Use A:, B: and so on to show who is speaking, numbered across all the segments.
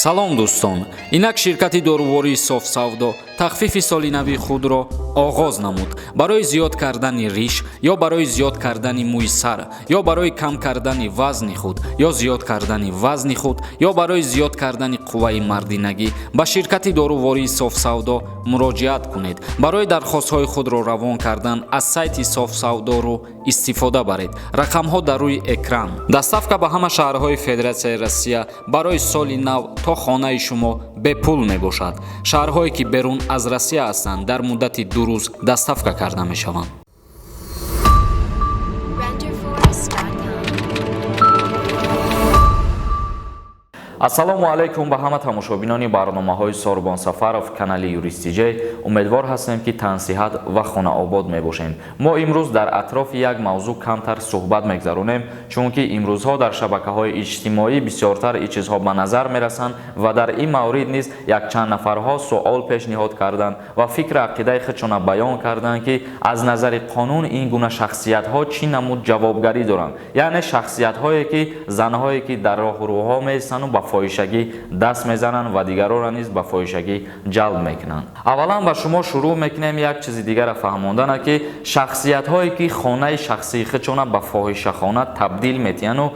A: салом дӯстон, инак ширкати дорувори софсавдо тахфифи солинавии худро оғоз намуд. Барои зиёд кардани риш ё барои зиёд кардани мӯи сар ё барои кам кардани вазни худ ё зиёд кардани вазни худ ё барои зиёд кардани қувваи мардинагӣ ба ширкати дорувори софсавдо муроҷиат кунед. Барои дархостҳои худро равон кардан аз сайти софсавдору истифода баред. Рақамҳо дар рӯи экран. Доставка ба ҳама шаҳрҳои Федератсияи Россия барои соли нав то хонаи шумо бепул мебошад. Шаҳрҳое ки берун аз Россия ҳастанд дар муддати 2 рӯз доставка карда мешаванд. ассалому алайкум ба ҳама тамошобинони барномаҳои Сорбон Сафаров канали Юристиҷей. Умедвор ҳастем ки тансиҳат ва хонаобод мебошем. Мо имрӯз дар атрофи як мавзӯъ камтар суҳбат мегзаронем, чунки имрӯзҳо дар шабакаҳои иҷтимоӣ бисёртар ин чизҳо ба назар мерасанд ва дар ин маврид низ якчанд нафарҳо суол пешниҳод карданд ва фикри ақидаи худшона баён карданд ки аз назари қонун ин гуна шахсиятҳо чӣ намуд ҷавобгарӣ доранд, яъне шахсиятҳое ки занҳое ки дар роҳу рӯҳо меистану ба фоҳишагӣ даст мезананд ва дигаронро низ ба фоҳишагӣ ҷалб мекунанд. Аввалан ба шумо шурӯъ мекунем як чизи дигара фаҳмондана ки шахсиятҳое ки хонаи шахсии худшона ба фоҳишахона табдил метиҳану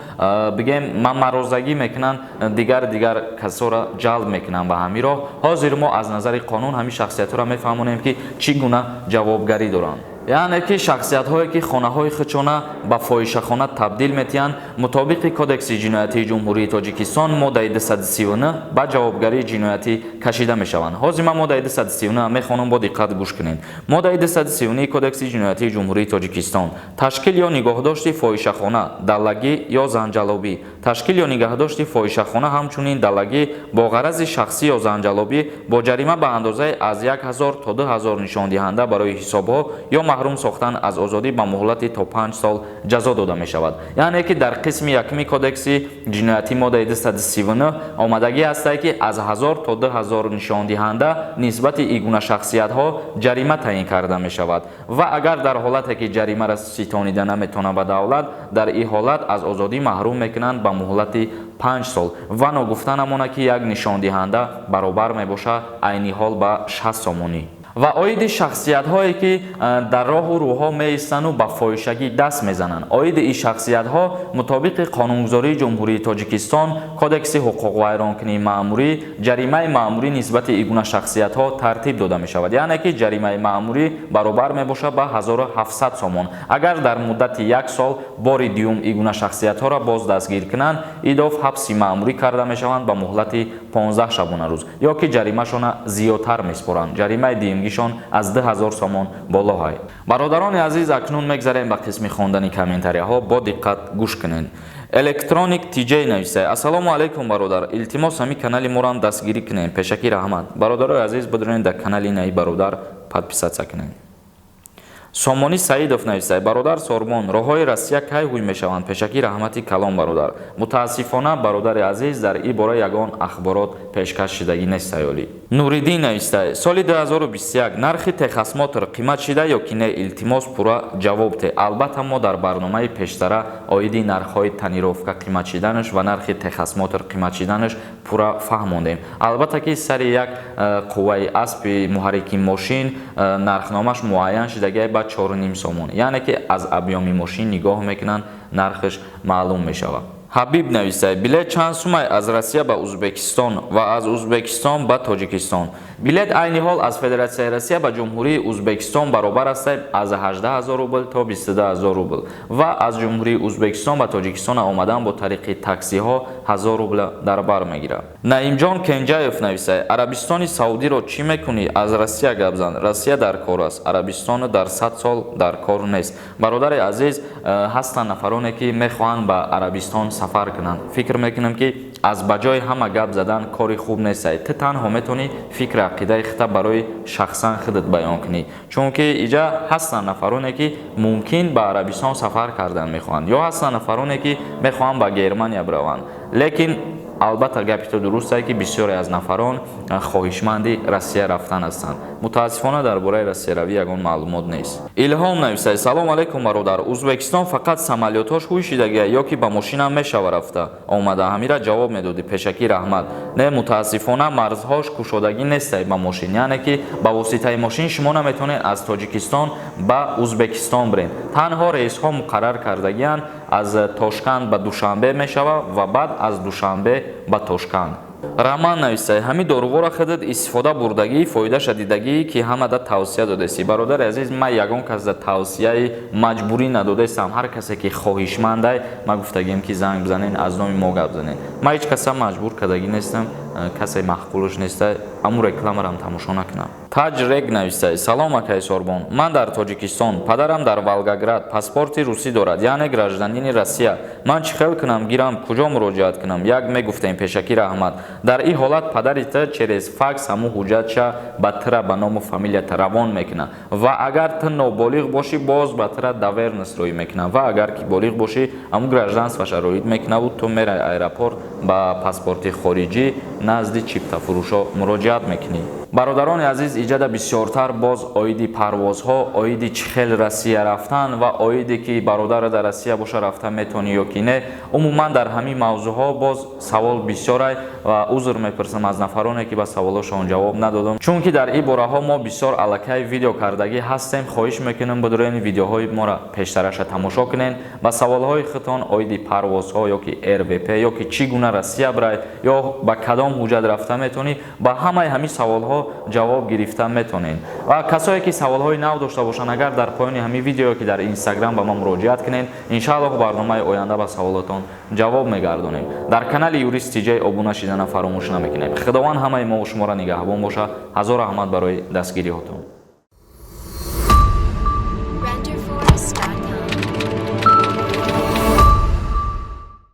A: бигем марозагӣ мекунанд, дигар касоро ҷалб мекунанд ба ҳамин роҳ. Ҳозир мо аз назари қонун ҳамин шахсиятҳоро мефаҳмонем ки чӣ гуна ҷавобгарӣ доранд. яъне ки шахсиятҳое ки хонаҳои худшона ба фоҳишахона табдил метиҳанд, мутобиқи кодекси ҷиноятии ҷумҳурии Тоҷикистон моддаи 239 ба ҷавобгарии ҷиноятӣ кашида мешаванд. ҳозир ман моддаи 239 мехонам, бо диққат гӯш кунед. Моддаи 239 кодекси ҷиноятии ҷумҳурии Тоҷикистон: ташкил ё нигоҳдошти фоҳишахона, даллагӣ ё занҷалобӣ. Ташкил ё нигоҳдошти фоҳишахона ҳамчунин даллагӣ бо ғарази шахсӣ ё занҷалобӣ бо ҷарима ба андозаи аз 1000 то 2000 нишондиҳанда барои ҳисобҳо ё маҳрум сохтан аз озодӣ ба муҳлати то 5 сол ҷазо дода мешавад. яъне ки дар қисми якми кодекси ҷиноятӣ моддаи 239 омадагӣ ҳастае ки аз 1000 то 2000 нишондиҳанда нисбати ин гуна шахсиятҳо ҷарима таъин карда мешавад ва агар дар ҳолате ки ҷаримаро ситонида наметавонад ба давлат, дар ин ҳолат аз озодӣ маҳрум мекунанд ба муҳлати 5 сол ва ногуфта намона ки як нишондиҳанда баробар мебошад айни ҳол ба 60 сомонӣ. ва оиди шахсиятҳое ки дар роҳу рӯҳо меистану ба фоҳишагӣ даст мезананд. оиди ин шахсиятҳо мутобиқи қонунгузории ҷумҳурии Тоҷикистон, кодекси ҳуқуқ вайронкунии маъмурӣ, ҷаримаи маъмурӣ нисбати ин гуна шахсиятҳо тартиб дода мешавад. яъне ки ҷаримаи маъмурӣ баробар мебошад ба 1700 сомон. агар дар муддати 1 сол бори дуюм ин гуна шахсиятҳоро боз дастгир кунанд, идоф ҳабси маъмурӣ карда мешаванд ба муҳлати 15 шабона рӯз, ё ки ҷаримашона зиёдтар меспоранд. ҷаримаи диюмгишон аз 2000 сомон боло ҳай. бародарони азиз, акнун мегзарем ба қисми хондани комментарияҳо. бо диққат гӯш кунед. Electronic TJ нависай: ассалому алайкум бародар, илтимос ҳами канали морам дастгирӣ кунем, пешакӣ раҳмат. бародарои азиз, бидонед дар канали наи бародар подписатсия кунед. Сомони Саидов нависай: бародар Сорбон, роҳҳои Россия кай ҳуй мешаванд? пешакӣ раҳмати калом бародар. мутаассифона бародари азиз, дар ин бора ягон ахборот пешкаш шидагӣ нест аёлӣ. Нуриддин нависай: соли 2021 нархи техосмотр қимат шида ё ки не? илтимос пурра ҷавоб те. албатта мо дар барномаи пештара оиди нархҳои танировка қимат шиданаш ва нархи техосмотр қимат шиданаш пурра фаҳмондем. албатта ки сари як қувваи аспи муҳаррики мошин нархномаш муайян шидагӣ ба 4.5 сомон, яъне ки аз абъёми мошин нигоҳ мекунанд, нархаш маълум мешавад. Ҳабиб нависай: билет чанд сумай аз Россия ба Узбекистон ва аз Узбекистон ба Тоҷикистон? билет айни ҳол аз Федератсияи Россия ба ҷумҳурии Узбекистон баробар аст аз 18000 рубл то 22000 рубл ва аз ҷумҳурии Узбекистон ба Тоҷикистон омадан бо тариқи таксиҳо 1000 рубл дар бар мегирад. Наимҷон Кенҷаев нависай: арабистони Саудиро чӣ мекунӣ? аз Россия гап зан. Россия дар кор аст, Арабистон дар 100 сол дар кор нест. бародари азиз, ҳастанд нафароне ки мехоҳанд ба Арабистон сафар кунанд. фикр мекунам ки аз баҷои ҳама гап задан кори хуб нест. ту танҳо метавонӣ фикри ақидаи худта барои шахсан худат баён кунӣ, чунки иҷа ҳастанд нафароне ки мумкин ба Арабистон сафар кардан мехоҳанд, ё ҳастанд нафароне ки мехоҳанд ба Германия бираванд, лекин албатта гапи ту дуруст аст ки бисёре аз нафарон хоҳишманди Россия рафтан ҳастанд. мутаассифона дар бораи россияравӣ ягон маълумот нест. Илҳом нависад: салому алайкум бародар, Узбекистон фақат самолётҳош ҳуйшидагия ё ки ба мошинам мешава рафта омада? Ҳамира ҷавоб медодӣ. Пешакӣ раҳмат. Не, мутаассифона марзҳош кушодагӣ нестаи ба мошин, яъне ки ба воситаи мошин шумо наметавонед аз Тоҷикистон ба Узбекистон биред. Танҳо рейсҳо муқаррар кардагиянд. аз Тошканд ба Душанбе мешава ва баъд аз Душанбе ба Тошканд. Раман нависад: ҳами дорувора худат истифода бурдагӣ, фоидаша дидагӣ ки ҳамада тавсия додеси. Бародари азиз, ман ягон кас да тавсияи маҷбурӣ надодестам. ҳар касе ки хоҳишмандай, ман гуфтагем ки занг бизанед, аз номи мо гап занед. Ман ҳеҷ каса маҷбур кардагӣ нестам, касе маҳқулуш нестай, аму рекламарам тамошо накунам. Таҷ Рег нависад: салом акай Сорбон, ман дар Тоҷикистон, падарам дар Волгоград, паспорти русӣ дорад, яъне гражданини Россия. Ман чӣ хел кунам, гирам, куҷо муроҷиат кунам? Як мегуфтем, пешакӣ раҳмат. дар ин ҳолат падари ту через факс ҳамун ҳуҷҷатша ба тура ба ному фамилията равон мекунад ва агар ту ноболиғ бошӣ, боз ба тура давернес роӣ мекунад ва агар ки болиғ бошӣ, ҳамун гражданстваша роид мекунад. ту мераи аэропорт ба паспорти хориҷӣ назди чиптафурӯшо муроҷиат мекунӣ. бародарони азиз, иҷада бисёртар боз оиди парвозҳо, оиди чӣ хел Россия рафтан ва оиде ки бародара дар Россия боша рафта метавонӣ ё ки не. Умуман дар ҳамин мавзӯъҳо боз савол бисёрай ва узр мепурсам аз нафароне ки ба саволошон ҷавоб надодам, чунки дар ин бораҳо мо бисёр аллакай видео кардагӣ ҳастем. хоҳиш мекунам бидурен видеоҳои моро пештараша тамошо кунед. ба саволҳои худтон оиди парвозҳо ё ки РВП ё ки чӣ гуна Россия барай ё ба кадом ҳуҷҷат рафта метавонӣ, ба ҳамаи ҳамин саволҳо ҷавоб гирифта метавонед. ва касое ки саволҳои нав дошта бошанд, агар дар поёни ҳамин видео ки дар Instagram ба мо муроҷиат кунед, иншааллоҳ барномаи оянда ба саволотон ҷавоб мегардонем. дар канали Юрист TJ обуна шидана фаромӯш намекунед. худованд ҳамаи мо ва шуморо нигаҳбон бошад. ҳазор раҳмат барои дастгириҳотон.